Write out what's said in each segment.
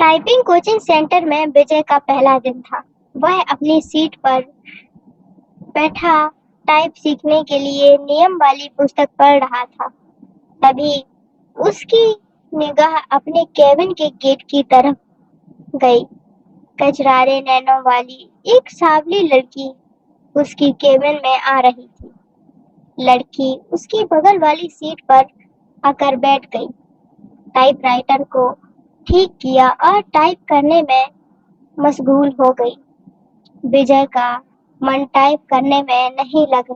Typing coaching centre में विजय का पहला दिन था। वह अपनी सीट पर बैठा टाइप सीखने के लिए नियम वाली पुस्तक पढ़ रहा था। तभी उसकी निगाह अपने केबिन के गेट की तरफ गई। कचरारे नैनों वाली एक सांवली लड़की उसकी केबिन में आ रही थी। लड़की उसकी बगल वाली सीट पर आकर बैठ गई, टाइपराइटर को ठीक किया और टाइप करने में मशगूल हो गई। विजय का मन टाइप करने में नहीं लगा।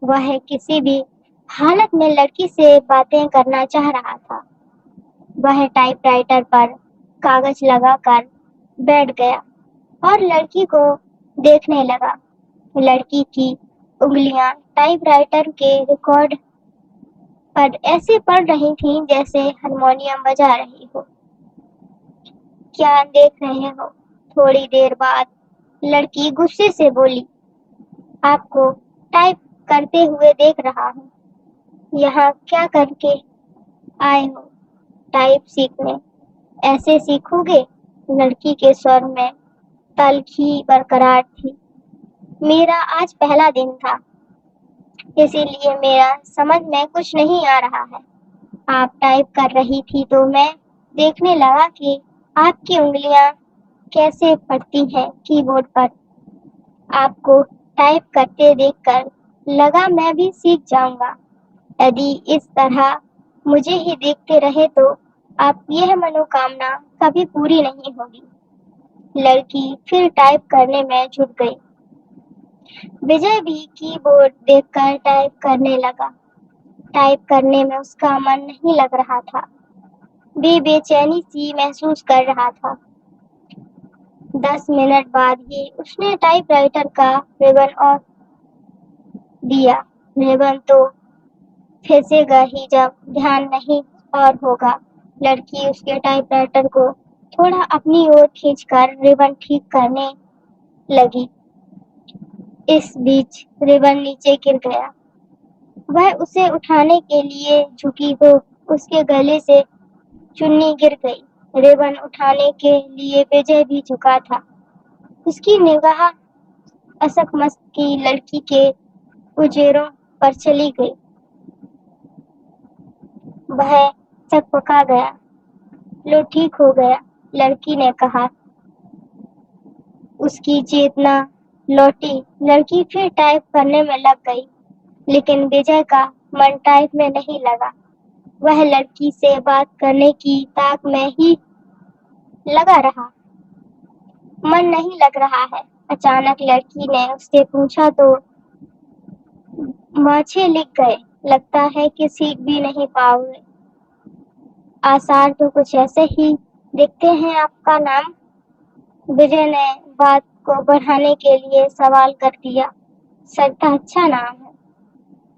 वह किसी भी हालत में लड़की से बातें करना चाह रहा था। वह टाइपराइटर पर कागज लगाकर बैठ गया और लड़की को देखने लगा। लड़की की उंगलियां टाइपराइटर के रिकॉर्ड पर ऐसे पड़ रही थीं जैसे हारमोनियम बजा रही हो। क्या देख रहे हो? थोड़ी देर बाद लड़की गुस्से से बोली, आपको टाइप करते हुए देख रहा हूँ। यहाँ क्या करके आए हो? टाइप सीखने। ऐसे सीखोगे? लड़की के स्वर में तल्खी बरकरार थी। मेरा आज पहला दिन था, इसीलिए मेरा समझ में कुछ नहीं आ रहा है। आप टाइप कर रही थी तो मैं देखने लगा कि आपकी उंगलियां कैसे पड़ती हैं कीबोर्ड पर। आपको टाइप करते देखकर लगा मैं भी सीख जाऊंगा। यदि इस तरह मुझे ही देखते रहे तो आप यह मनोकामना कभी पूरी नहीं होगी। लड़की फिर टाइप करने में जुट गई। विजय भी कीबोर्ड देखकर टाइप करने लगा। टाइप करने में उसका मन नहीं लग रहा था। बेचैनी सी महसूस कर रहा था। 10 मिनट बाद ही उसने टाइपराइटर का रिबन ऑफ दिया। रिबन तो फंसेगा ही जब ध्यान नहीं और होगा। लड़की उसके टाइपराइटर को थोड़ा अपनी ओर खींचकर रिबन ठीक करने लगी। इस बीच रिबन नीचे गिर गया। वह उसे उठाने के लिए झुकी तो उसके गले से चुन्नी गिर गई। रिबन उठाने के लिए विजय भी झुका था। उसकी निगाह असकमस्त की लड़की के उजेरों पर चली गई। वह चकपका गया। लो ठीक हो गया, लड़की ने कहा। उसकी चेतना लौटी। लड़की फिर टाइप करने में लग गई, लेकिन विजय का मन टाइप में नहीं लगा। वह लड़की से बात करने की ताक में ही लगा रहा। मन नहीं लग रहा है। अचानक लड़की ने उससे पूछा तो माछे लिख गए। लगता है कि सीख भी नहीं पाओगे। आसार तो कुछ ऐसे ही दिखते हैं। आपका नाम? विजय ने बात को बढ़ाने के लिए सवाल कर दिया। सरता अच्छा नाम है,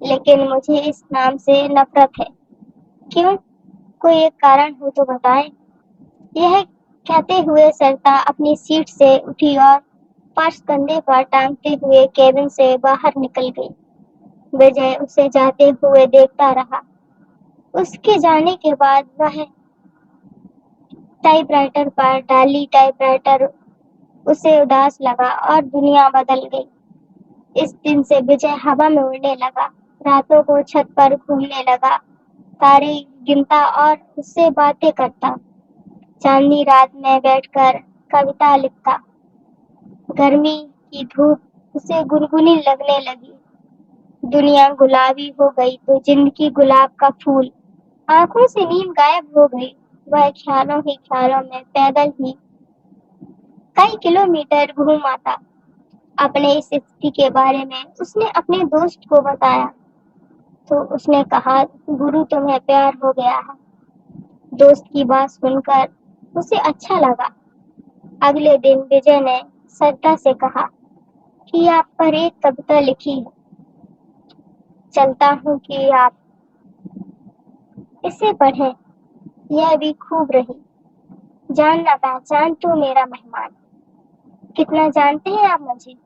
लेकिन मुझे इस नाम से नफरत है। क्यों? कोई एक कारण हो तो बताएं। यह कहते हुए सरता अपनी सीट से उठी और पर्स कंधे पर टांगते हुए केबिन से बाहर निकल गई। विजय उसे जाते हुए देखता रहा। उसके जाने के बाद वह टाइपराइटर पर डाली। टाइपराइटर उसे उदास लगा और दुनिया बदल गई। इस दिन से विजय हवा में उड़ने लगा। रातों को छत पर घूमने लगा, तारे गिनता और उससे बातें करता। चांदनी रात में बैठकर कविता लिखता। गर्मी की धूप उसे गुनगुनी लगने लगी। दुनिया गुलाबी हो गई तो जिंदगी गुलाब का फूल। आंखों से नींद गायब हो गई। वह ख्यालों ही ख्यालों में पैदल ही कई किलोमीटर घूम आता। अपने इस स्थिति के बारे में उसने अपने दोस्त को बताया तो उसने कहा, गुरु तुम्हें प्यार हो गया है। दोस्त की बात सुनकर उसे अच्छा लगा। अगले दिन विजय ने सरता से कहा कि आप पर एक कविता लिखी है। चलता हूँ कि आप इसे पढ़ें। यह भी खूब रही। जान ना पहचान तू मेरा मेहमान। कितना जानते हैं आप मुझे?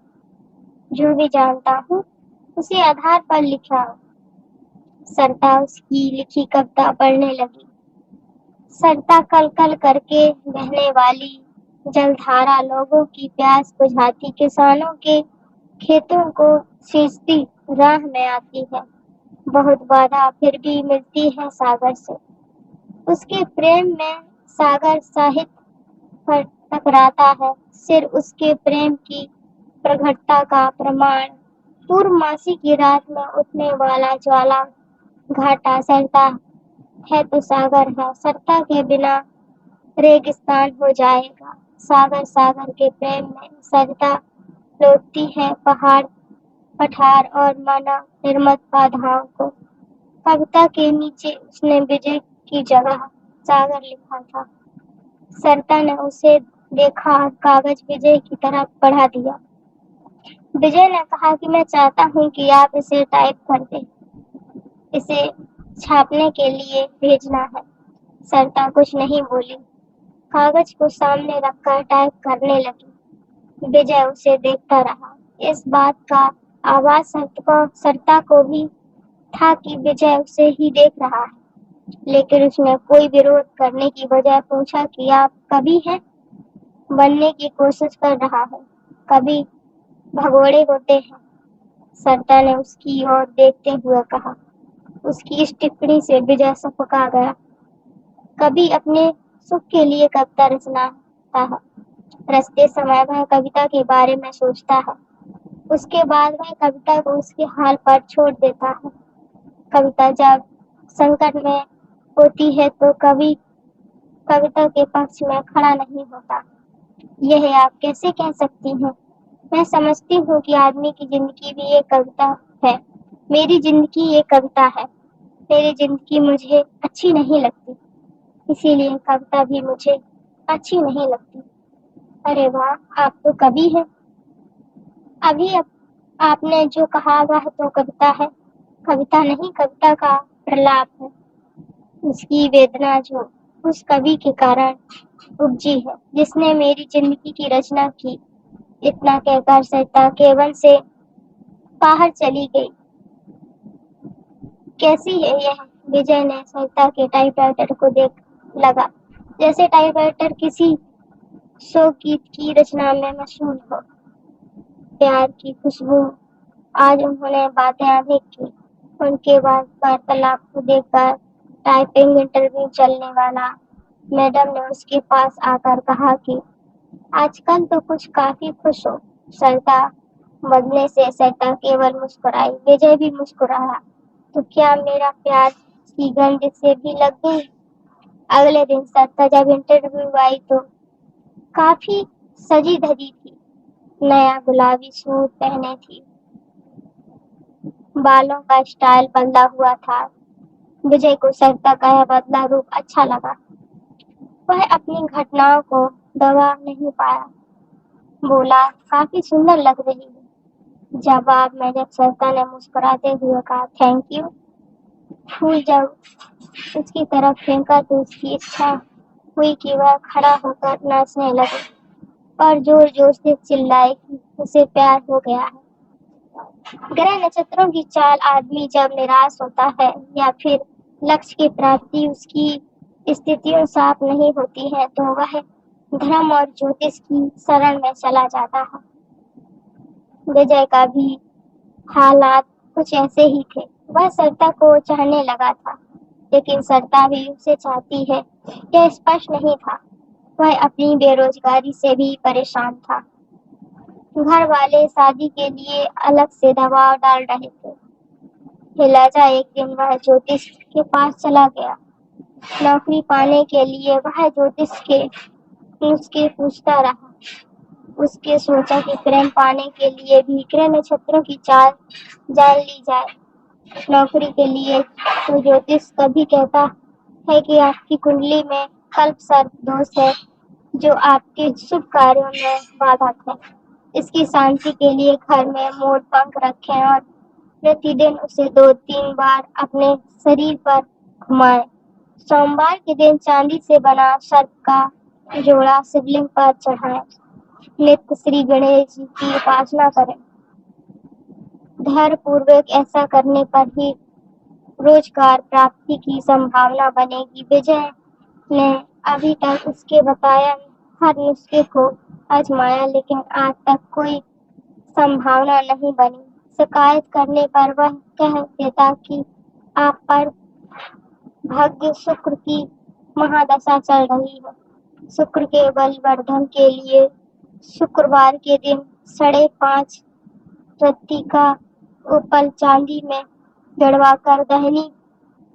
जो भी जानता हूँ उसी आधार पर लिखा हो। सरता उसकी लिखी कविता पढ़ने लगी। सरता कल कल करके बहने वाली जलधारा लोगों की प्यास बुझाती, किसानों के खेतों को सींचती राह में आती है। बहुत बाधा फिर भी मिलती है सागर से, उसके प्रेम में सागर साहित्य पर टकराता है। सिर उसके प्रेम की प्रखरता का प्रमाण, पूर्णमासी की रात में उठने वाला ज्वाला घाटा। सरता है तो सागर है, सरता के बिना रेगिस्तान हो जाएगा। सागर सागर के प्रेम में सरता लौटती है पहाड़ पठार और माना निर्मत बाधाओं को। कविता के नीचे उसने विजय की जगह सागर लिखा था। सरता ने उसे देखा और कागज विजय की तरफ बढ़ा दिया। विजय ने कहा कि मैं चाहता हूँ कि आप इसे टाइप कर दें, इसे छापने के लिए भेजना है। सरता कुछ नहीं बोली, कागज को सामने रखकर टाइप करने लगी। विजय उसे देखता रहा। इस बात का आभास सरता को भी था कि विजय उसे ही देख रहा है, लेकिन उसने कोई विरोध करने की बजाय पूछा कि आप कभी हैं? बनने की कोशिश कर रहा है, कभी भगोड़े होते हैं। सरता ने उसकी ओर देखते हुए कहा। उसकी इस टिप्पणी से विजय सपका गया। कभी अपने सुख के लिए कविता रचना है, रचते समय वह कविता के बारे में सोचता है, उसके बाद वह कविता को उसके हाल पर छोड़ देता है। कविता जब संकट में होती है तो कवि कविता के पक्ष में खड़ा नहीं होता। यह आप कैसे कह सकती हैं? मैं समझती हूँ कि आदमी की जिंदगी भी एक कविता है। मेरी जिंदगी एक कविता है। मेरी जिंदगी मुझे अच्छी नहीं लगती, इसीलिए कविता भी मुझे अच्छी नहीं लगती। अरे वाह, आप तो कवि हैं। अभी आपने जो कहा वह तो कविता है। कविता नहीं, कविता का प्रलाप है। उसकी वेदना जो उस कवि के कारण उपजी है, जिसने मेरी जिंदगी की रचना की। इतना कहकर सरता केवल से बाहर चली गई। कैसी है यह? विजय ने सरता के टाइपराइटर को देख लगा, जैसे टाइपराइटर किसी शो गीत की रचना में मशहूर हो। प्यार की खुशबू। आज उन्होंने बातें अधिक की। उनके बाद वार्तालाप को देखकर टाइपिंग इंटरव्यू चलने वाला मैडम ने उसके पास आकर कहा कि आजकल तो कुछ काफी खुश हो। सरता बदले से सरता केवल मुस्कुराई। विजय भी मुस्कुराया। तो क्या मेरा प्यार की गंध से भी लग गई? अगले दिन सरता जब इंटरव्यू आई तो काफी सजी धजी थी। नया गुलाबी सूट पहने थी, बालों का स्टाइल बदला हुआ था। विजय को सरता का यह बदला रूप अच्छा लगा। वह अपनी घटनाओं को दबा नहीं पाया। बोला, काफी सुंदर लग रही है। जवाब में जब सरता ने मुस्कुराते हुए कहा थैंक यू, फूल जब उसकी तरफ फेंका तो उसकी इच्छा हुई कि वह खड़ा होकर नाचने लगे और जोर जोर से चिल्लाए कि उसे प्यार हो गया है। ग्रह नक्षत्रों की चाल। आदमी जब निराश होता है या फिर लक्ष्य की प्राप्ति उसकी स्थितियों साफ नहीं होती है तो वह धर्म और ज्योतिष की शरण में चला जाता है। विजय का भी हालात कुछ ऐसे ही थे। वह सरता को चाहने लगा था, लेकिन सरता भी उसे चाहती है यह स्पष्ट नहीं था। वह अपनी बेरोजगारी से भी परेशान था। घर वाले शादी के लिए अलग से दबाव डाल रहे थे। हिलाजा एक दिन वह ज्योतिष के पास चला गया। नौकरी पाने के लिए वह ज्योतिष के नुस्खे पूछता रहा। उसके सोचा कि प्रेम पाने के लिए भी ग्रह नक्षत्रों की चाल जान ली जाए। नौकरी के लिए तो ज्योतिष कभी कहता है कि आपकी कुंडली में कल्प सर्प दोष है जो आपके शुभ कार्यों में बाधक है। इसकी शांति के लिए घर में मोर पंख रखें और प्रतिदिन उसे 2-3 बार अपने शरीर पर घुमाएं। सोमवार के दिन चांदी से बना सर्प का जोड़ा शिवलिंग पर चढ़ाएं। नित्य श्री गणेश जी की उपासना करें। धैर्य पूर्वक ऐसा करने पर ही रोजगार प्राप्ति की संभावना बनेगी। विजय نے अभी तक उसके बताया हर नुस्खे को आजमाया, लेकिन आज तक कोई संभावना नहीं बनी। शिकायत करने पर वह कह देता कि आप पर भाग्य शुक्र की महादशा चल रही है। शुक्र के बलवर्धन के लिए शुक्रवार के दिन 5:30 रत्ती का उपल चांदी में जड़वाकर दहनी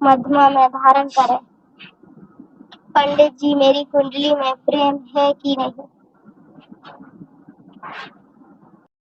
मध्यमा में धारण करें। पंडित जी, मेरी कुंडली में प्रेम है कि नहीं?